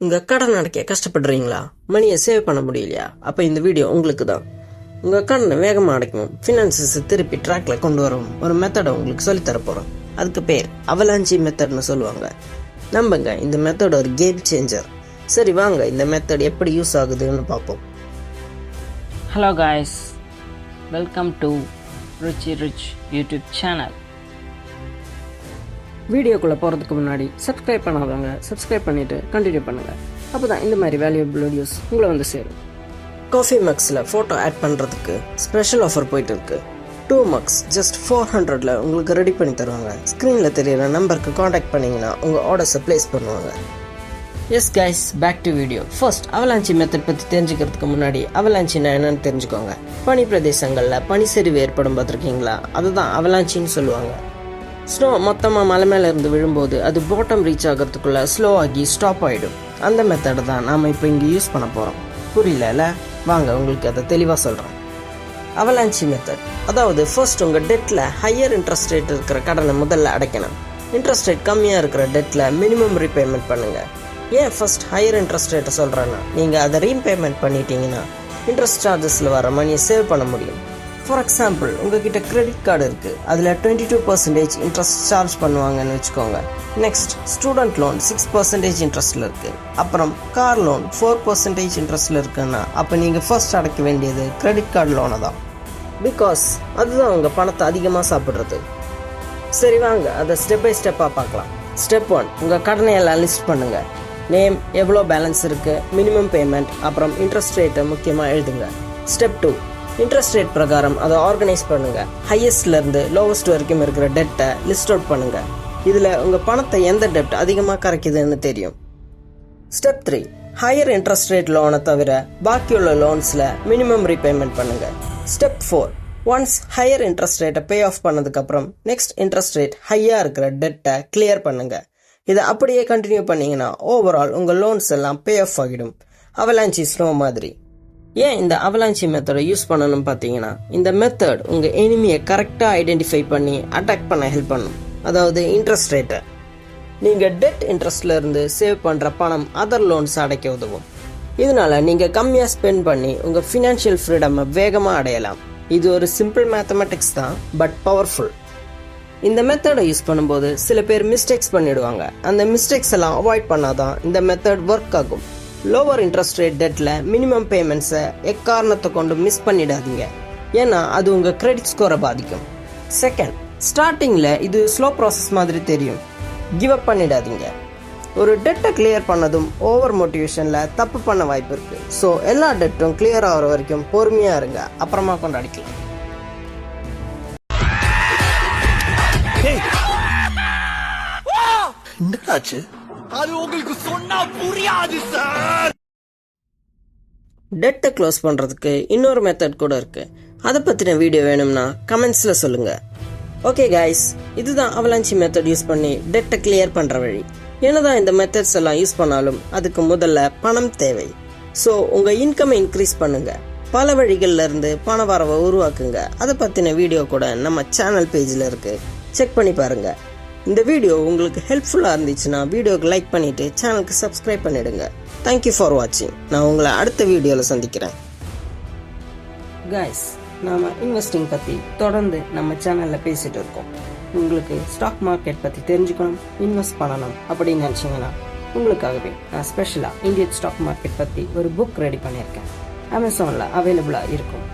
உங்கள் கடன் அடைக்க கஷ்டப்படுறீங்களா? மணியை சேவ் பண்ண முடியலையா? அப்போ இந்த வீடியோ உங்களுக்கு தான். உங்கள் கடனை வேகமாக அடைக்கவும் ஃபினான்சஸை திருப்பி ட்ராக்ல கொண்டு வரவும் ஒரு மெத்தடை உங்களுக்கு சொல்லித்தர போகிறோம். அதுக்கு பேர் அவலாஞ்சி மெத்தட்னு சொல்லுவாங்க. நம்புங்க, இந்த மெத்தட் ஒரு கேம் சேஞ்சர். சரி வாங்க, இந்த மெத்தட் எப்படி யூஸ் ஆகுதுன்னு பார்ப்போம். Hello guys, welcome to Richie Rich YouTube channel. வீடியோக்குள்ளே போகிறதுக்கு முன்னாடி சப்ஸ்கிரைப் பண்ணாதவங்க சப்ஸ்கிரைப் பண்ணிவிட்டு கண்டினியூ பண்ணுங்கள். அப்போ தான் இந்த மாதிரி வேல்யூபிள் வீடியோஸ் உங்களை வந்து சேரும். காஃபி மக்ஸில் ஃபோட்டோ ஆட் பண்ணுறதுக்கு ஸ்பெஷல் ஆஃபர் போயிட்டு இருக்கு. 2 mugs ஜஸ்ட் 400ல் உங்களுக்கு ரெடி பண்ணி தருவாங்க. ஸ்க்ரீனில் தெரியிற நம்பருக்கு காண்டாக்ட் பண்ணிங்கன்னா உங்கள் ஆர்டர்ஸை ப்ளேஸ் பண்ணுவாங்க. Yes guys, back to video. First avalanche method பற்றி தெரிஞ்சுக்கிறதுக்கு முன்னாடி அவலாஞ்சின்னா என்னன்னு தெரிஞ்சுக்கோங்க. பனி பிரதேசங்களில் பனிச்சரிவு ஏற்படும் பார்த்துருக்கீங்களா? அதுதான் அவலாஞ்சின்னு சொல்லுவாங்க. ஸ்னோ மொத்தமாக மலை மேலே இருந்து விழும்போது அது பாட்டம் ரீச் ஆகிறதுக்குள்ளே ஸ்லோ ஆகி ஸ்டாப் ஆகிடும். அந்த மெத்தடை தான் நாம் இப்போ இங்கே யூஸ் பண்ண போகிறோம். புரியல? வாங்க உங்களுக்கு அதை தெளிவாக சொல்கிறேன். அவலாஞ்சி மெத்தட் அதாவது ஃபர்ஸ்ட் உங்கள் டெட்டில் ஹையர் இன்ட்ரெஸ்ட் ரேட் இருக்கிற கடனை முதல்ல அடைக்கணும். இன்ட்ரெஸ்ட் ரேட் கம்மியாக இருக்கிற டெட்டில் மினிமம் ரீபேமெண்ட் பண்ணுங்கள். ஏன் ஃபர்ஸ்ட் ஹையர் இன்ட்ரெஸ்ட் ரேட்டை சொல்கிறேன்னா, நீங்கள் அதை ரீபேமெண்ட் பண்ணிட்டீங்கன்னா இன்ட்ரெஸ்ட் சார்ஜஸில் வர மணியை சேவ் பண்ண முடியும். ஃபார் எக்ஸாம்பிள், உங்ககிட்ட கிரெடிட் கார்டு இருக்குது, அதில் 22% இன்ட்ரெஸ்ட் சார்ஜ் பண்ணுவாங்கன்னு வச்சுக்கோங்க. நெக்ஸ்ட் ஸ்டூடெண்ட் லோன் 6% இன்ட்ரெஸ்ட்டில் இருக்குது. அப்புறம் கார் லோன் 4% இன்ட்ரெஸ்ட்டில் இருக்குன்னா அப்போ நீங்கள் ஃபர்ஸ்ட் அடைக்க வேண்டியது கிரெடிட் கார்டு லோனை தான். பிகாஸ் அதுதான் உங்கள் பணத்தை அதிகமாக சாப்பிட்றது. சரி வாங்க, அதை ஸ்டெப் பை ஸ்டெப்பாக பார்க்கலாம். ஸ்டெப் 1, உங்கள் கடனை எல்லாம் லிஸ்ட் பண்ணுங்கள். நேம், எவ்வளோ பேலன்ஸ் இருக்குது, மினிமம் பேமெண்ட், அப்புறம் இன்ட்ரெஸ்ட் ரேட்டை முக்கியமாக எழுதுங்க. ஸ்டெப் 2, இன்ட்ரெஸ்ட் ரேட் பிரகாரம் அதை ஆர்கனைஸ் பண்ணுங்கள். ஹையஸ்ட்லேருந்து லோவஸ்ட் வரைக்கும் இருக்கிற டெட்டை லிஸ்ட் அவுட் பண்ணுங்கள். இதில் உங்கள் பணத்தை எந்த டெப்ட் அதிகமாக கரைக்குதுன்னு தெரியும். ஸ்டெப் 3, ஹையர் இன்ட்ரெஸ்ட் ரேட் லோனை தவிர பாக்கியுள்ள லோன்ஸில் மினிமம் ரீபேமெண்ட் பண்ணுங்கள். ஸ்டெப் 4, ஒன்ஸ் ஹையர் இன்ட்ரெஸ்ட் ரேட்டை பே ஆஃப் பண்ணதுக்கப்புறம் நெக்ஸ்ட் இன்ட்ரெஸ்ட் ரேட் ஹையாக இருக்கிற டெட்டை கிளியர் பண்ணுங்கள். இதை அப்படியே கண்டினியூ பண்ணிங்கன்னா ஓவரால் உங்கள் லோன்ஸ் எல்லாம் பே ஆஃப் ஆகிடும். அவலாஞ்சி ஸ்னோ மாதிரி. ஏன் இந்த அவலாஞ்சி மெத்தடை யூஸ் பண்ணணும்னு பார்த்தீங்கன்னா, இந்த மெத்தட் உங்கள் எனிமியை கரெக்டாக ஐடென்டிஃபை பண்ணி அட்டாக் பண்ண ஹெல்ப் பண்ணும். அதாவது இன்ட்ரெஸ்ட் ரேட்டை. நீங்கள் டெட் இன்ட்ரெஸ்ட்ல இருந்து சேவ் பண்ணுற பணம் அதர் லோன்ஸ் அடைக்க உதவும். இதனால நீங்கள் கம்மியாக ஸ்பெண்ட் பண்ணி உங்கள் ஃபினான்ஷியல் ஃப்ரீடமை வேகமாக அடையலாம். இது ஒரு சிம்பிள் மேத்தமெட்டிக்ஸ் தான், பட் பவர்ஃபுல். இந்த மெத்தடை யூஸ் பண்ணும்போது சில பேர் மிஸ்டேக்ஸ் பண்ணிடுவாங்க. அந்த மிஸ்டேக்ஸ் எல்லாம் அவாய்ட் பண்ணாதான் இந்த மெத்தட் ஒர்க் ஆகும். லோவர் இன்ட்ரெஸ்ட் ரேட் டெட்டில் மினிமம் பேமெண்ட்ஸை எக்காரணத்தை கொண்டு மிஸ் பண்ணிடாதீங்க. ஏன்னா அது உங்கள் கிரெடிட் ஸ்கோரை பாதிக்கும். செகண்ட், ஸ்டார்டிங்கில் இது ஸ்லோ ப்ராசஸ் மாதிரி தெரியும். கிவ் அப் பண்ணிடாதீங்க. ஒரு டெட்டை கிளியர் பண்ணதும் ஓவர் மோட்டிவேஷனில் தப்பு பண்ண வாய்ப்பு இருக்குது. ஸோ எல்லா டெட்டும் கிளியர் ஆகிற வரைக்கும் பொறுமையாக இருங்க, அப்புறமா கொண்டாடிக்கலாம். அது உங்களுக்கு சொன்னா புரியாது சார். டெட்டை க்ளோஸ் பண்ணுறதுக்கு இன்னொரு மெத்தட் கூட இருக்கு. அதை பற்றின வீடியோ வேணும்னா கமெண்ட்ஸில் சொல்லுங்க. ஓகே கைஸ், இதுதான் அவலாஞ்சி மெத்தட் யூஸ் பண்ணி டெட்டை கிளியர் பண்ணுற வழி. என்னதான் இந்த மெத்தட்ஸ் எல்லாம் யூஸ் பண்ணாலும் அதுக்கு முதல்ல பணம் தேவை. ஸோ உங்கள் இன்கமை இன்க்ரீஸ் பண்ணுங்க. பல வழிகளில் இருந்து பண வரவை உருவாக்குங்க. அதை பற்றின வீடியோ கூட நம்ம சேனல் பேஜில் இருக்கு, செக் பண்ணி பாருங்க. இந்த வீடியோ உங்களுக்கு ஹெல்ப்ஃபுல்லாக இருந்துச்சுன்னா வீடியோக்கு லைக் பண்ணிவிட்டு சேனலுக்கு சப்ஸ்கிரைப் பண்ணிவிடுங்க. தேங்க்யூ ஃபார் வாட்சிங். நான் உங்களை அடுத்த வீடியோவில் சந்திக்கிறேன். கைஸ், நாம் இன்வெஸ்டிங் பற்றி தொடர்ந்து நம்ம சேனலில் பேசிகிட்டு இருக்கோம். உங்களுக்கு ஸ்டாக் மார்க்கெட் பற்றி தெரிஞ்சுக்கணும், இன்வெஸ்ட் பண்ணணும் அப்படின்னு நினச்சிங்கன்னா உங்களுக்காகவே நான் ஸ்பெஷலாக இந்தியன் ஸ்டாக் மார்க்கெட் பற்றி ஒரு புக் ரெடி பண்ணியிருக்கேன். அமேசானில் அவைலபிளாக இருக்கும்.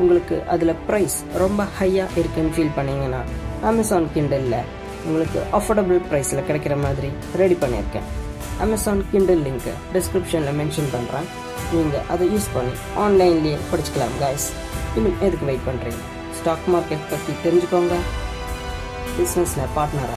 உங்களுக்கு அதில் ப்ரைஸ் ரொம்ப ஹையாக இருக்குன்னு ஃபீல் பண்ணிங்கன்னா அமேசான் கிண்டலில் உங்களுக்கு அஃபோர்டபுள் ப்ரைஸில் கிடைக்கிற மாதிரி ரெடி பண்ணியிருக்கேன். அமேசான் கிண்டல் லிங்க்கு டிஸ்கிரிப்ஷனில் மென்ஷன் பண்ணுறேன். நீங்கள் அதை யூஸ் பண்ணி ஆன்லைன்லேயே படிச்சுக்கலாம் கைஸ். இன்னும் எதுக்கு வெயிட் பண்ணுறீங்க? ஸ்டாக் மார்க்கெட் பற்றி தெரிஞ்சுக்கோங்க. பிஸ்னஸில் பார்ட்னராக